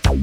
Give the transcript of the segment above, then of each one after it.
Hello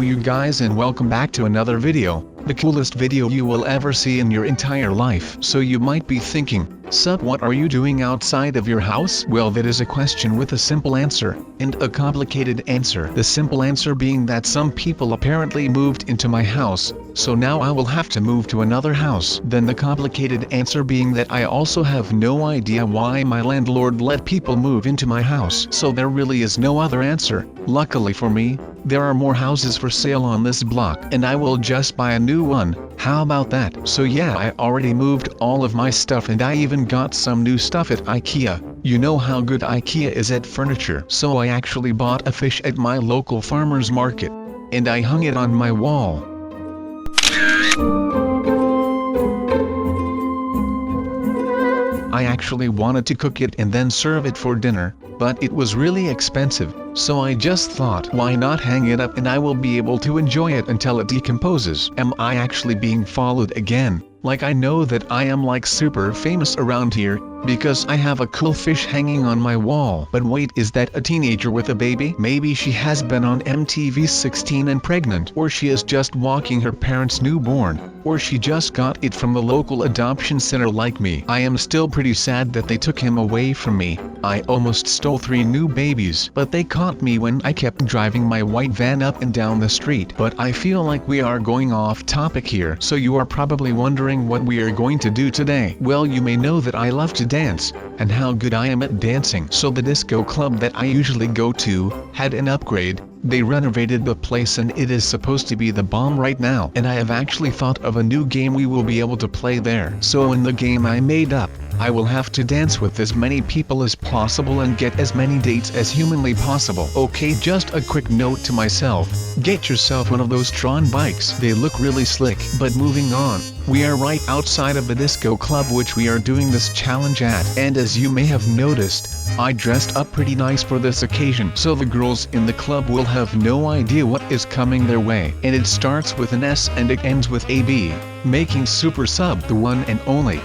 you guys and welcome back to another video, the coolest video you will ever see in your entire life. So you might be thinking, Sup, what are you doing outside of your house? Well, that is a question with a simple answer, and a complicated answer. The simple answer being that some people apparently moved into my house, so now I will have to move to another house. Then the complicated answer being that I also have no idea why my landlord let people move into my house. So there really is no other answer. Luckily for me, there are more houses for sale on this block, and I will just buy a new one. How about that? So yeah, I already moved all of my stuff, and I even got some new stuff at IKEA. You know how good IKEA is at furniture. So I actually bought a fish at my local farmer's market, and I hung it on my wall. I actually wanted to cook it and then serve it for dinner, but it was really expensive, so I just thought, why not hang it up and I will be able to enjoy it until it decomposes. Am I actually being followed again? Like, I know that I am like super famous around here, because I have a cool fish hanging on my wall. But wait, is that a teenager with a baby? Maybe she has been on MTV 16 and pregnant, or she is just walking her parents' newborn, or she just got it from the local adoption center like me. I am still pretty sad that they took him away from me. I almost stole 3 new babies, but they caught me when I kept driving my white van up and down the street. But I feel like we are going off topic here, so you are probably wondering what we are going to do today. Well, you may know that I love to dance, and how good I am at dancing. So the disco club that I usually go to had an upgrade. They renovated the place and it is supposed to be the bomb right now. And I have actually thought of a new game we will be able to play there. So in the game I made up, I will have to dance with as many people as possible and get as many dates as humanly possible. Okay, just a quick note to myself, get yourself one of those Tron bikes. They look really slick. But moving on, we are right outside of the disco club which we are doing this challenge at. And as you may have noticed, I dressed up pretty nice for this occasion, so the girls in the club will have no idea what is coming their way. And it starts with an S and it ends with AB, making Super Sub the one and only.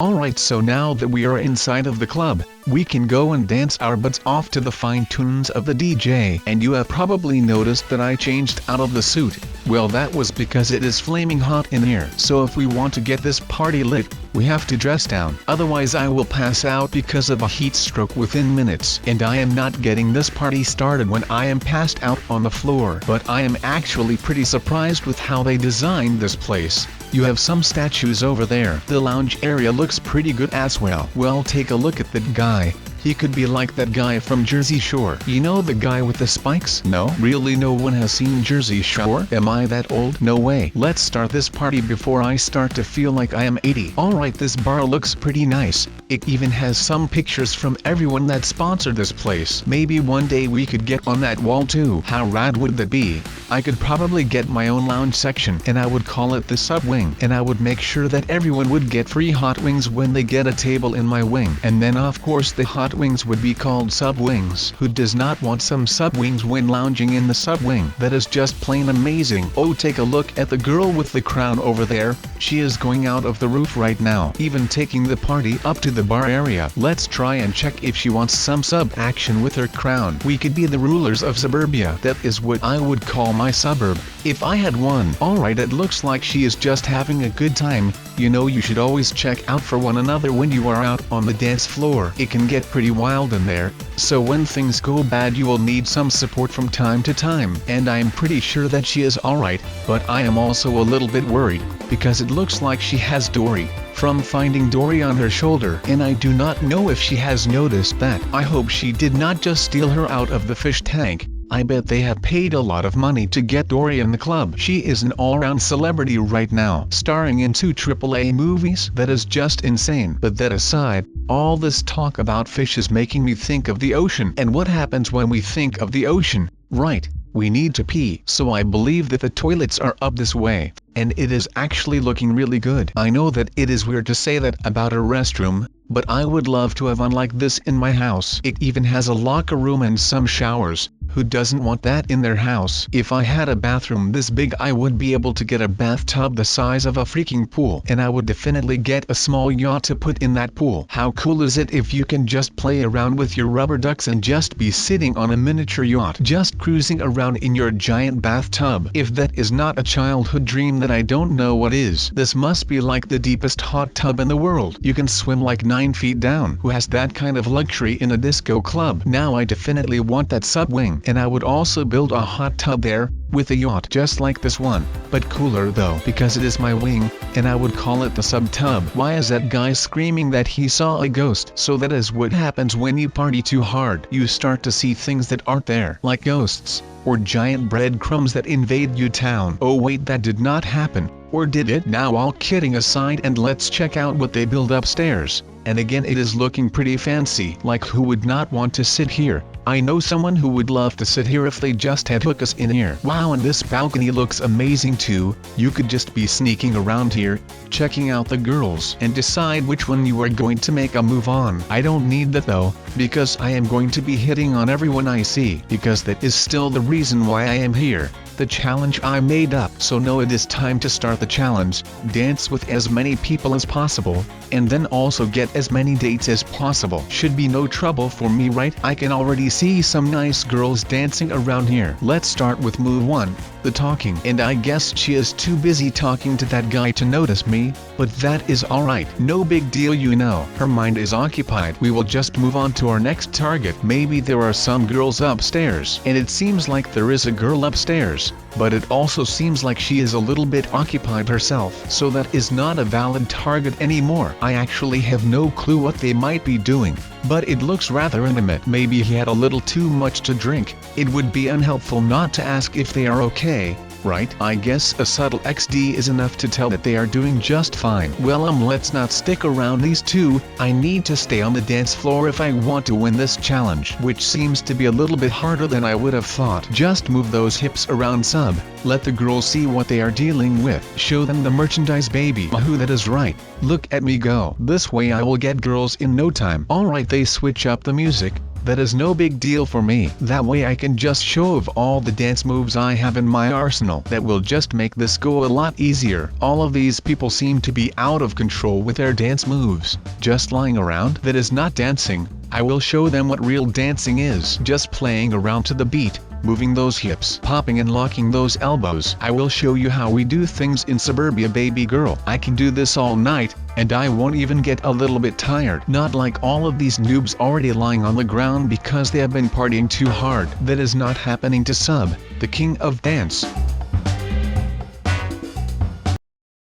Alright, so now that we are inside of the club, we can go and dance our butts off to the fine tunes of the DJ. And you have probably noticed that I changed out of the suit. Well, that was because it is flaming hot in here. So if we want to get this party lit, we have to dress down. Otherwise I will pass out because of a heat stroke within minutes. And I am not getting this party started when I am passed out on the floor. But I am actually pretty surprised with how they designed this place. You have some statues over there. The lounge area looks pretty good as well. Well, take a look at that guy. He could be like that guy from Jersey Shore. You know, the guy with the spikes? No? Really, no one has seen Jersey Shore? Am I that old? No way. Let's start this party before I start to feel like I am 80. Alright, this bar looks pretty nice. It even has some pictures from everyone that sponsored this place. Maybe one day we could get on that wall too. How rad would that be? I could probably get my own lounge section, and I would call it the sub wing. And I would make sure that everyone would get free hot wings when they get a table in my wing. And then of course the hot wings would be called sub wings. Who does not want some sub wings when lounging in the sub wing? That is just plain amazing. Oh, take a look at the girl with the crown over there. She is going out of the roof right now, even taking the party up to the bar area. Let's try and check if she wants some sub action with her crown. We could be the rulers of suburbia. That is what I would call my suburb, if I had one. Alright, it looks like she is just having a good time. You know, you should always check out for one another when you are out on the dance floor. It can get pretty wild in there, so when things go bad you will need some support from time to time. And I am pretty sure that she is alright, but I am also a little bit worried, because it looks like she has Dory from Finding Dory on her shoulder, and I do not know if she has noticed that. I hope she did not just steal her out of the fish tank. I bet they have paid a lot of money to get Dory in the club. She is an all-round celebrity right now, starring in 2 AAA movies. That is just insane. But that aside, all this talk about fish is making me think of the ocean. And what happens when we think of the ocean? Right, we need to pee. So I believe that the toilets are up this way, and it is actually looking really good. I know that it is weird to say that about a restroom, but I would love to have one like this in my house. It even has a locker room and some showers. Who doesn't want that in their house? If I had a bathroom this big I would be able to get a bathtub the size of a freaking pool. And I would definitely get a small yacht to put in that pool. How cool is it if you can just play around with your rubber ducks and just be sitting on a miniature yacht just cruising around in your giant bathtub? If that is not a childhood dream then I don't know what is. This must be like the deepest hot tub in the world. You can swim like 9 feet down. Who has that kind of luxury in a disco club? Now I definitely want that sub wing. And I would also build a hot tub there, with a yacht just like this one, but cooler though because it is my wing, and I would call it the sub tub. Why is that guy screaming that he saw a ghost? So that is what happens when you party too hard. You start to see things that aren't there, like ghosts, or giant breadcrumbs that invade your town. Oh wait, that did not happen. Or did it? Now all kidding aside, and let's check out what they build upstairs. And again it is looking pretty fancy. Like who would not want to sit here? I know someone who would love to sit here if they just had hookahs in here. Wow, and this balcony looks amazing too. You could just be sneaking around here, checking out the girls, and decide which one you are going to make a move on. I don't need that though, because I am going to be hitting on everyone I see, because that is still the reason why I am here. The challenge I made up. So no, it is time to start the challenge. Dance with as many people as possible, and then also get as many dates as possible. Should be no trouble for me, right? I can already see some nice girls dancing around here. Let's start with move 1, the talking. And I guess she is too busy talking to that guy to notice me, but that is alright. No big deal, you know. Her mind is occupied. We will just move on to our next target. Maybe there are some girls upstairs. And it seems like there is a girl upstairs, but it also seems like she is a little bit occupied herself. So that is not a valid target anymore. I actually have no clue what they might be doing, but it looks rather intimate. Maybe he had a little too much to drink. It would be unhelpful not to ask if they are okay, right? I guess a subtle XD is enough to tell that they are doing just fine. Well, let's not stick around these two. I need to stay on the dance floor if I want to win this challenge, which seems to be a little bit harder than I would have thought. Just move those hips around, sub. Let the girls see what they are dealing with. Show them the merchandise, baby. Wahoo, that is right. Look at me go. This way I will get girls in no time. Alright, they switch up the music. That is no big deal for me. That way I can just show off all the dance moves I have in my arsenal. That will just make this go a lot easier. All of these people seem to be out of control with their dance moves. Just lying around. That is not dancing. I will show them what real dancing is. Just playing around to the beat, moving those hips, popping and locking those elbows. I will show you how we do things in suburbia, baby girl. I can do this all night, and I won't even get a little bit tired. Not like all of these noobs already lying on the ground because they have been partying too hard. That is not happening to Sub, the king of dance.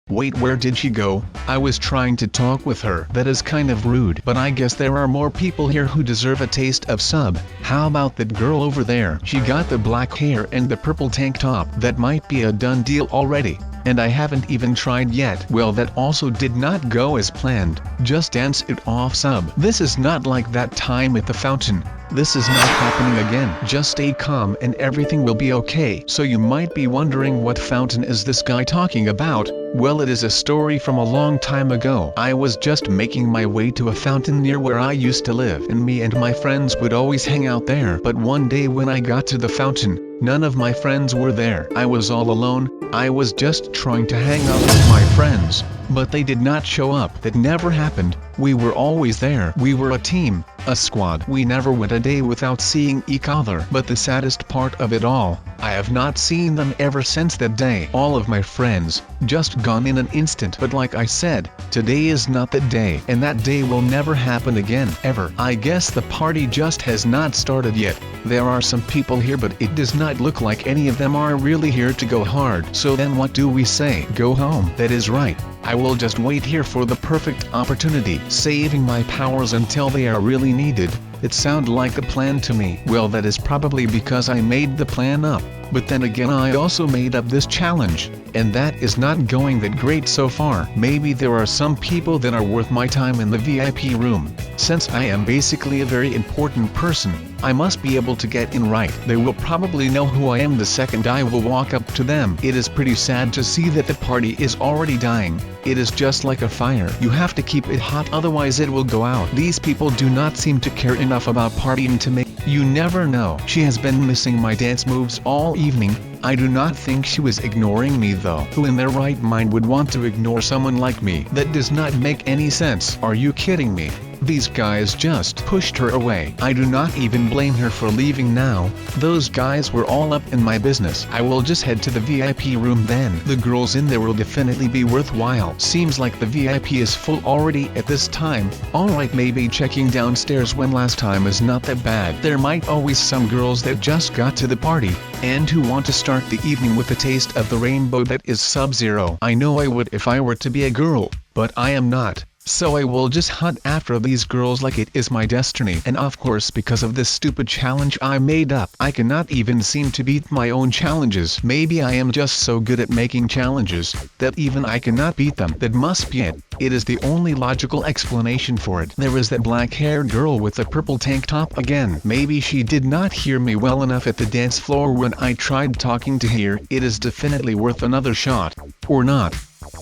Wait, where did she go? I was trying to talk with her. That is kind of rude. But I guess there are more people here who deserve a taste of Sub. How about that girl over there? She got the black hair and the purple tank top. That might be a done deal already. And I haven't even tried yet. Well, that also did not go as planned. Just dance it off, Sub. This is not like that time at the fountain. This is not happening again. Just stay calm and everything will be okay. So you might be wondering, what fountain is this guy talking about? Well, it is a story from a long time ago. I was just making my way to a fountain near where I used to live, and me and my friends would always hang out there. But one day when I got to the fountain, none of my friends were there. I was all alone. I was just trying to hang out with my friends, but they did not show up. That never happened. We were always there. We were a team, a squad. We never went a day without seeing each other. But the saddest part of it all, I have not seen them ever since that day. All of my friends, just gone in an instant. But like I said, today is not that day, and that day will never happen again, ever. I guess the party just has not started yet. There are some people here, but it does not look like any of them are really here to go hard. So then what do we say? Go home. That is right. I will just wait here for the perfect opportunity, saving my powers until they are really needed. It sounded like a plan to me. Well, that is probably because I made the plan up. But then again, I also made up this challenge, and that is not going that great so far. Maybe there are some people that are worth my time in the VIP room. Since I am basically a very important person, I must be able to get in right. They will probably know who I am the second I will walk up to them. It is pretty sad to see that the party is already dying. It is just like a fire. You have to keep it hot, otherwise it will go out. These people do not seem to care enough about partying to make You never know. She has been missing my dance moves all evening. I do not think she was ignoring me though. Who in their right mind would want to ignore someone like me? That does not make any sense. Are you kidding me? These guys just pushed her away. I do not even blame her for leaving now. Those guys were all up in my business. I will just head to the VIP room then. The girls in there will definitely be worthwhile. Seems like the VIP is full already at this time. Alright, maybe checking downstairs when last time is not that bad. There might always some girls that just got to the party, and who want to start the evening with a taste of the rainbow that is Sub-Zero. I know I would if I were to be a girl, but I am not. So I will just hunt after these girls like it is my destiny. And of course, because of this stupid challenge I made up, I cannot even seem to beat my own challenges. Maybe I am just so good at making challenges that even I cannot beat them. That must be it. It is the only logical explanation for it. There is that black-haired girl with the purple tank top again. Maybe she did not hear me well enough at the dance floor when I tried talking to her. It is definitely worth another shot. Or not.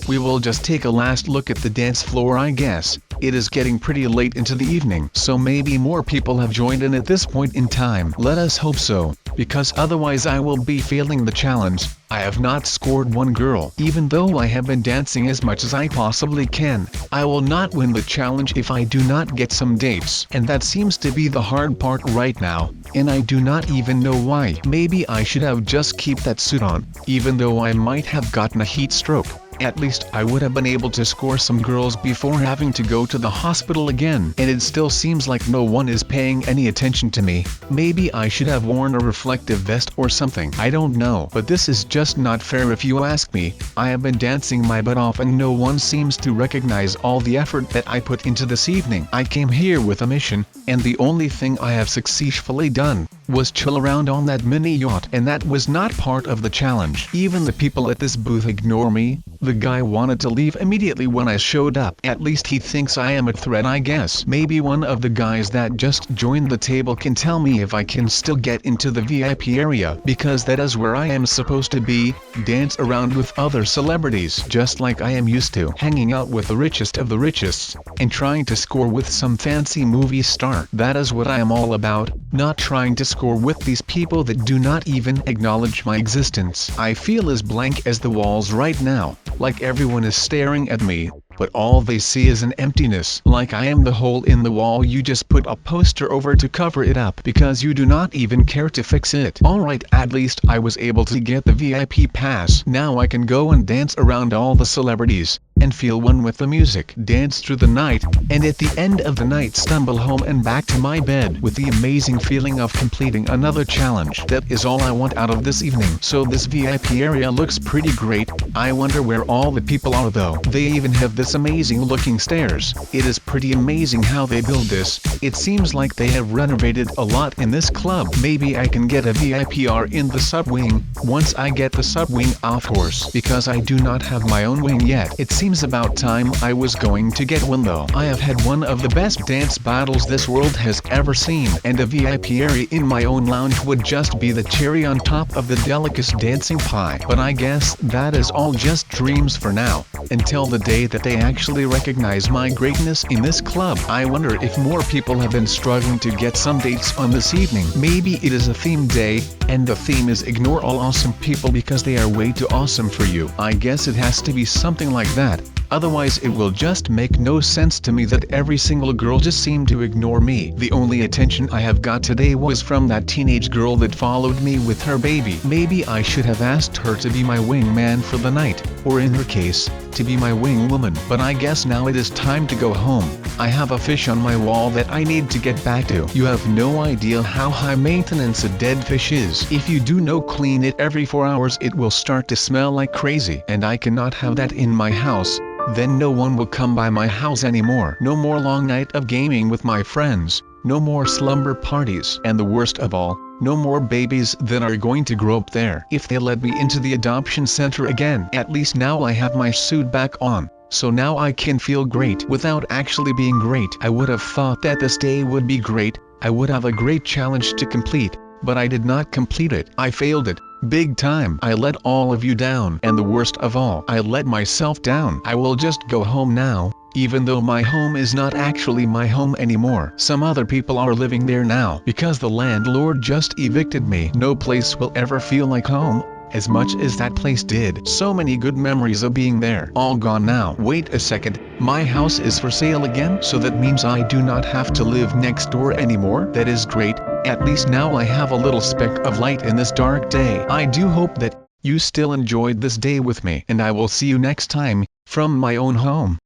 We will just take a last look at the dance floor, I guess. It is getting pretty late into the evening, so maybe more people have joined in at this point in time. Let us hope so, because otherwise I will be failing the challenge. I have not scored one girl. Even though I have been dancing as much as I possibly can, I will not win the challenge if I do not get some dates. And that seems to be the hard part right now, and I do not even know why. Maybe I should have just kept that suit on, even though I might have gotten a heat stroke. At least I would have been able to score some girls before having to go to the hospital again. And it still seems like no one is paying any attention to me. Maybe I should have worn a reflective vest or something. I don't know. But this is just not fair if you ask me. I have been dancing my butt off and no one seems to recognize all the effort that I put into this evening. I came here with a mission, and the only thing I have successfully done was chill around on that mini yacht, and that was not part of the challenge. Even the people at this booth ignore me. The guy wanted to leave immediately when I showed up. At least he thinks I am a threat, I guess. Maybe one of the guys that just joined the table can tell me if I can still get into the VIP area, because that is where I am supposed to be, dance around with other celebrities, just like I am used to, hanging out with the richest of the richest, and trying to score with some fancy movie star. That is what I am all about, not trying to score with these people that do not even acknowledge my existence. I feel as blank as the walls right now, like everyone is staring at me, but all they see is an emptiness. Like I am the hole in the wall you just put a poster over to cover it up because you do not even care to fix it. Alright, at least I was able to get the VIP pass. Now I can go and dance around all the celebrities, and feel one with the music, dance through the night, and at the end of the night stumble home and back to my bed with the amazing feeling of completing another challenge. That is all I want out of this evening. So this VIP area looks pretty great. I wonder where all the people are though. They even have this amazing looking stairs. It is pretty amazing how they build this. It seems like they have renovated a lot in this club. Maybe I can get a VIPR in the sub wing, once I get the sub wing of course, because I do not have my own wing yet. It seems about time I was going to get one though. I have had one of the best dance battles this world has ever seen, and a VIP area in my own lounge would just be the cherry on top of the delicate dancing pie. But I guess that is all just dreams for now, until the day that they actually recognize my greatness in this club. I wonder if more people have been struggling to get some dates on this evening. Maybe it is a theme day, and the theme is ignore all awesome people because they are way too awesome for you. I guess it has to be something like that. Otherwise it will just make no sense to me that every single girl just seemed to ignore me. The only attention I have got today was from that teenage girl that followed me with her baby. Maybe I should have asked her to be my wingman for the night, or in her case, to be my wing woman. But I guess now it is time to go home. I have a fish on my wall that I need to get back to. You have no idea how high maintenance a dead fish is. If you do no clean it every 4 hours it will start to smell like crazy, and I cannot have that in my house. Then no one will come by my house anymore. No more long night of gaming with my friends. No more slumber parties. And the worst of all, no more babies that are going to grow up there. If they let me into the adoption center again, at least now I have my suit back on. So now I can feel great without actually being great. I would have thought that this day would be great. I would have a great challenge to complete. But I did not complete it. I failed it. Big time. I let all of you down. And the worst of all, I let myself down. I will just go home now. even though my home is not actually my home anymore. Some other people are living there now because the landlord just evicted me. No place will ever feel like home, as much as that place did. So many good memories of being there, all gone now. Wait a second, my house is for sale again? So that means I do not have to live next door anymore? That is great, at least now I have a little speck of light in this dark day. I do hope that you still enjoyed this day with me, and I will see you next time, from my own home.